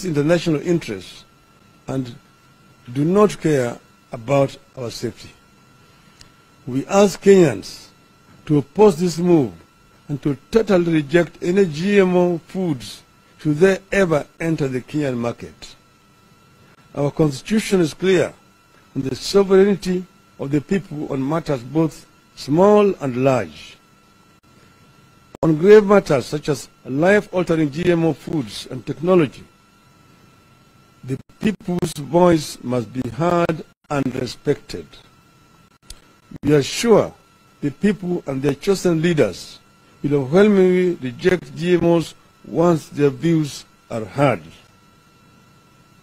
international interests and do not care about our safety. We ask Kenyans to oppose this move and to totally reject any GMO foods should they ever enter the Kenyan market. Our constitution is clear on the sovereignty of the people on matters both small and large. On grave matters such as life-altering GMO foods and technology, the people's voice must be heard and respected. We are sure the people and their chosen leaders will overwhelmingly reject GMOs once their views are heard.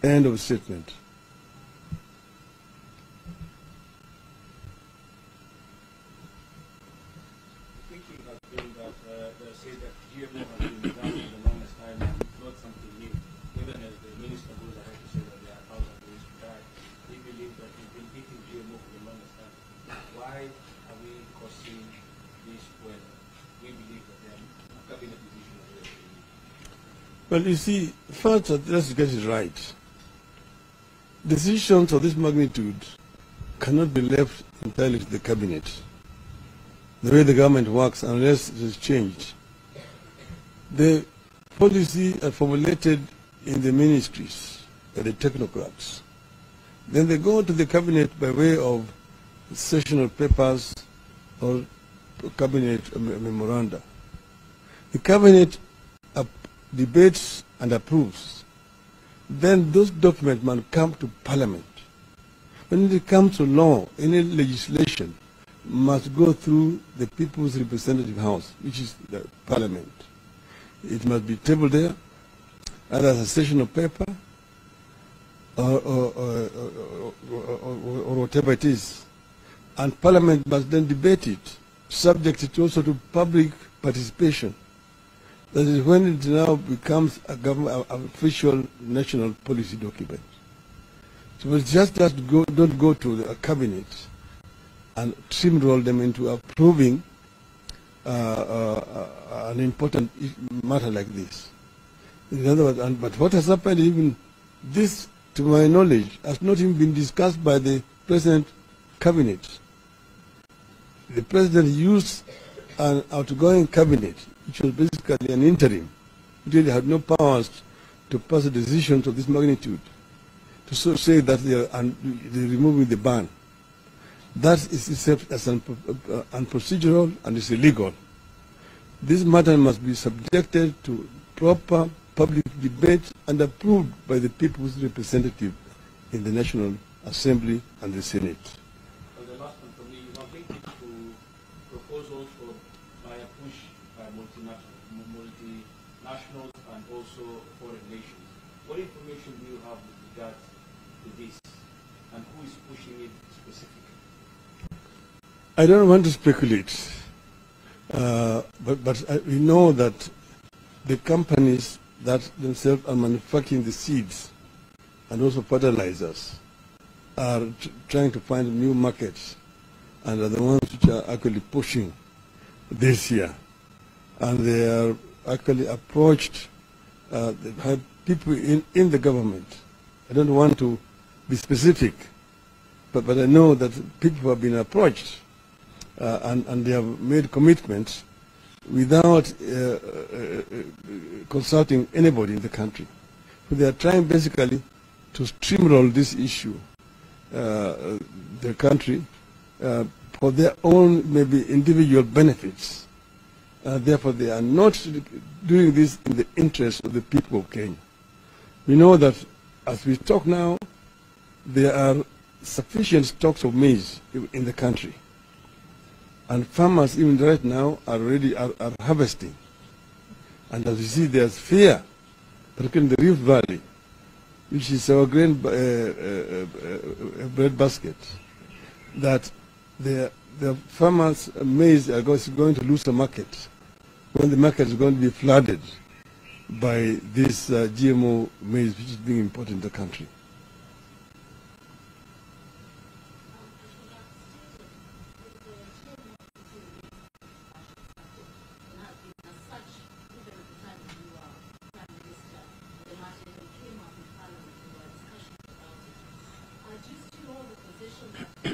End of statement. Thinking has been that they say that GMO has been done for the longest time and it's not something new. Even as the minister goes ahead to say that there are thousands of ways to die, we believe that we've been eating GMO for the longest time. Why are we causing this when we believe that there are cabinet decisions? Well, you see, first, let's get it right. Decisions of this magnitude cannot be left entirely to the cabinet, the way the government works, unless it is changed. The policy are formulated in the ministries by the technocrats. Then they go to the cabinet by way of sessional papers or cabinet memoranda. The cabinet debates and approves. Then those documents must come to Parliament. When it comes to law, any legislation must go through the People's Representative House, which is the Parliament. It must be tabled there, either as a sessional paper or whatever it is. And Parliament must then debate it, subject also to public participation. That is when it now becomes a government, official national policy document. So it's just that don't go to the cabinet and steamroll them into approving an important matter like this. In other words, but what has happened, even this, to my knowledge, has not even been discussed by the present cabinet. The president used an outgoing cabinet, which was basically an interim. It really had no powers to pass decisions of this magnitude, to say that they're removing the ban. That is itself as unprocedural and is illegal. This matter must be subjected to proper public debate and approved by the people's representative in the National Assembly and the Senate. Well, the last one for me, you are linking to proposals by a push by multinationals and also foreign nations. What information do you have with regard to this, and who is pushing it specifically? I don't want to speculate, but we know that the companies that themselves are manufacturing the seeds and also fertilizers are trying to find new markets, and are the ones which are actually pushing this year. And they are actually approached people in the government. I don't want to be specific, but I know that people have been approached and they have made commitments without consulting anybody in the country. So they are trying basically to steamroll this issue, the country, for their own maybe individual benefits. Therefore, they are not doing this in the interest of the people of Kenya. We know that as we talk now, there are sufficient stocks of maize in the country. And farmers even right now are harvesting. And as you see, there's fear, particularly in the Rift Valley, which is our grain bread basket, that the farmers' maize are going to lose the market when the market is going to be flooded by this GMO maize which is being imported in the country. do you still hold the position that